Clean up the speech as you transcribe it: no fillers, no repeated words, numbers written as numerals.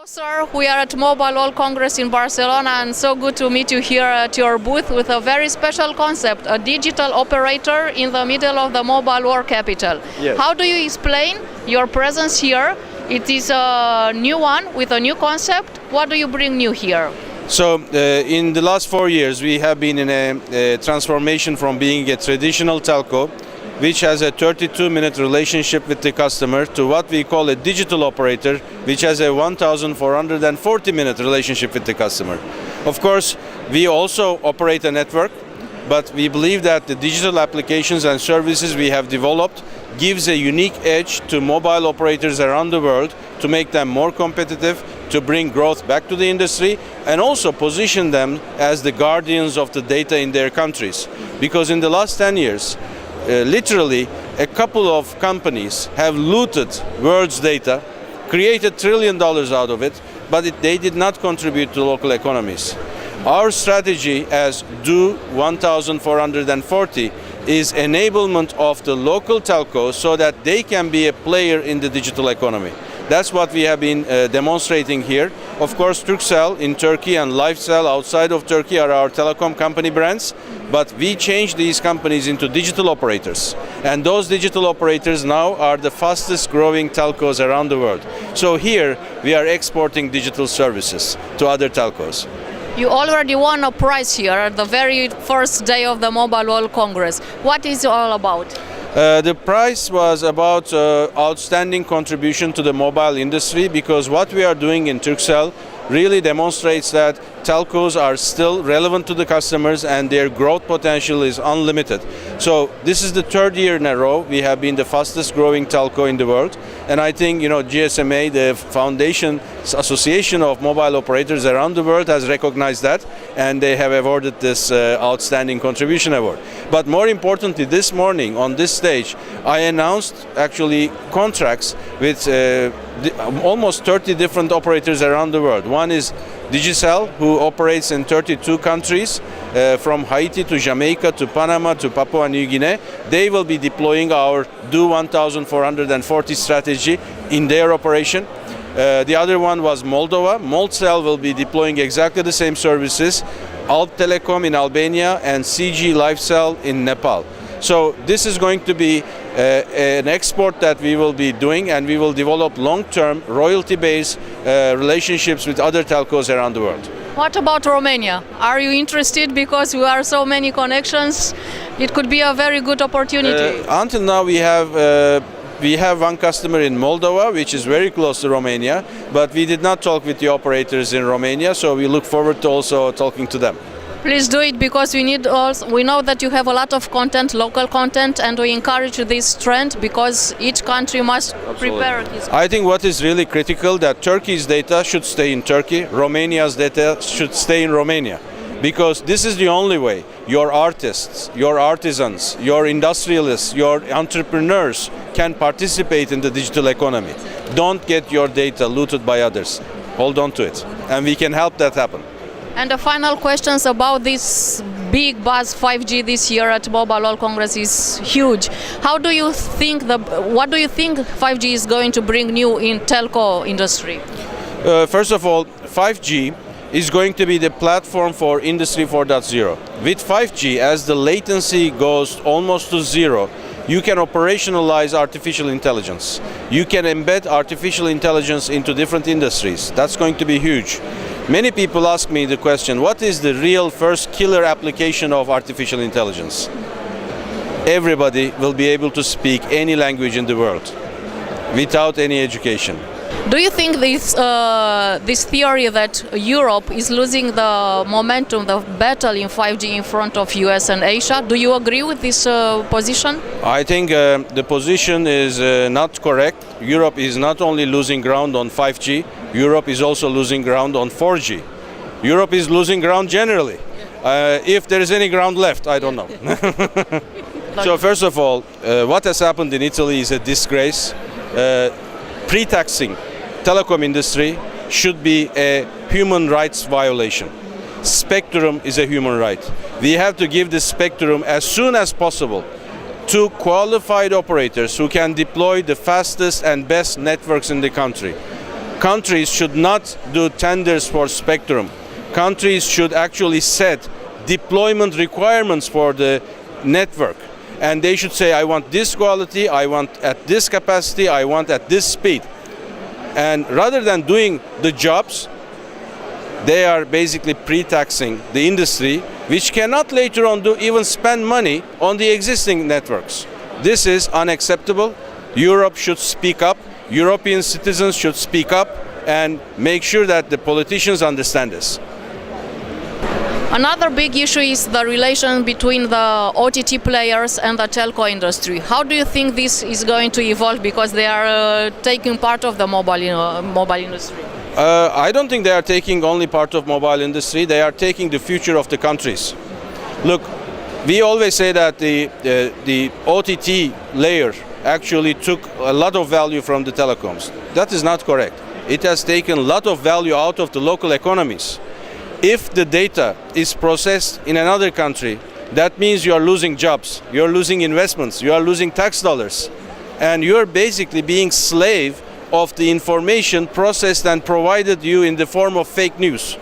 Hello, sir. We are at Mobile World Congress in Barcelona, and so good to meet you here at your booth with a very special concept, a digital operator in the middle of the mobile world capital. Yes. How do you explain your presence here? It is a new one with a new concept. What do you bring new here? So in the last 4 years, we have been in a transformation from being a traditional telco, which has a 32-minute relationship with the customer, to what we call a digital operator, which has a 1,440-minute relationship with the customer. Of course, we also operate a network, but we believe that the digital applications and services we have developed gives a unique edge to mobile operators around the world to make them more competitive, to bring growth back to the industry, and also position them as the guardians of the data in their countries. Because in the last 10 years, literally a couple of companies have looted world's data, created $1 trillion out of it, but they did not contribute to local economies. Our strategy as Do 1440 is enablement of the local telcos so that they can be a player in the digital economy. That's what we have been demonstrating here. Of course, TURKCELL in Turkey and LifeCell outside of Turkey are our telecom company brands, but we changed these companies into digital operators. And those digital operators now are the fastest growing telcos around the world. So here we are exporting digital services to other telcos. You already won a prize here at the very first day of the Mobile World Congress. What is it all about? The prize was about outstanding contribution to the mobile industry, because what we are doing in TURKCELL really demonstrates that telcos are still relevant to the customers and their growth potential is unlimited. So this is the third year in a row we have been the fastest growing telco in the world. And I think, GSMA, the Foundation Association of Mobile Operators around the world, has recognized that, and they have awarded this Outstanding Contribution Award. But more importantly, this morning on this stage, I announced actually contracts with almost 30 different operators around the world. One is Digicel, who operates in 32 countries, from Haiti to Jamaica to Panama to Papua New Guinea. They will be deploying our Do 1440 strategy in their operation. The other one was Moldova. Moldcell will be deploying exactly the same services. Alt Telecom in Albania and CG LifeCell in Nepal. So this is going to be an export that we will be doing, and we will develop long-term royalty-based relationships with other telcos around the world. What about Romania? Are you interested? Because we are so many connections, it could be a very good opportunity. Until now we have one customer in Moldova, which is very close to Romania, but we did not talk with the operators in Romania, so we look forward to also talking to them. Please do it, because we know that you have a lot of content, local content, and we encourage this trend because each country must prepare its. I think what is really critical that Turkey's data should stay in Turkey, Romania's data should stay in Romania, because this is the only way your artists, your artisans, your industrialists, your entrepreneurs can participate in the digital economy. Don't get your data looted by others. Hold on to it, and we can help that happen. And the final questions about this big buzz 5G this year at Mobile World Congress is huge. What do you think 5G is going to bring new in telco industry? First of all, 5G is going to be the platform for Industry 4.0. With 5G, as the latency goes almost to zero, you can operationalize artificial intelligence. You can embed artificial intelligence into different industries. That's going to be huge. Many people ask me the question, what is the real first killer application of artificial intelligence? Everybody will be able to speak any language in the world without any education. Do you think this theory that Europe is losing the momentum, the battle in 5G in front of US and Asia, do you agree with this position? I think the position is not correct. Europe is not only losing ground on 5G, Europe is also losing ground on 4G. Europe is losing ground generally. If there is any ground left, I don't know. So first of all, what has happened in Italy is a disgrace. Pre-taxing telecom industry should be a human rights violation. Spectrum is a human right. We have to give the spectrum as soon as possible to qualified operators who can deploy the fastest and best networks in the country. countries should not do tenders for spectrum. Countries should actually set deployment requirements for the network. And they should say, I want this quality, I want at this capacity, I want at this speed. And rather than doing the jobs, they are basically pre-taxing the industry, which cannot later on even spend money on the existing networks. This is unacceptable. Europe should speak up. European citizens should speak up and make sure that the politicians understand this. Another big issue is the relation between the OTT players and the telco industry. How do you think this is going to evolve, because they are taking part of the mobile industry? I don't think they are taking only part of mobile industry. They are taking the future of the countries. Look, we always say that the OTT layer actually took a lot of value from the telecoms. That is not correct. It has taken a lot of value out of the local economies. If the data is processed in another country, that means you are losing jobs, you are losing investments, you are losing tax dollars, and you are basically being slave of the information processed and provided you in the form of fake news.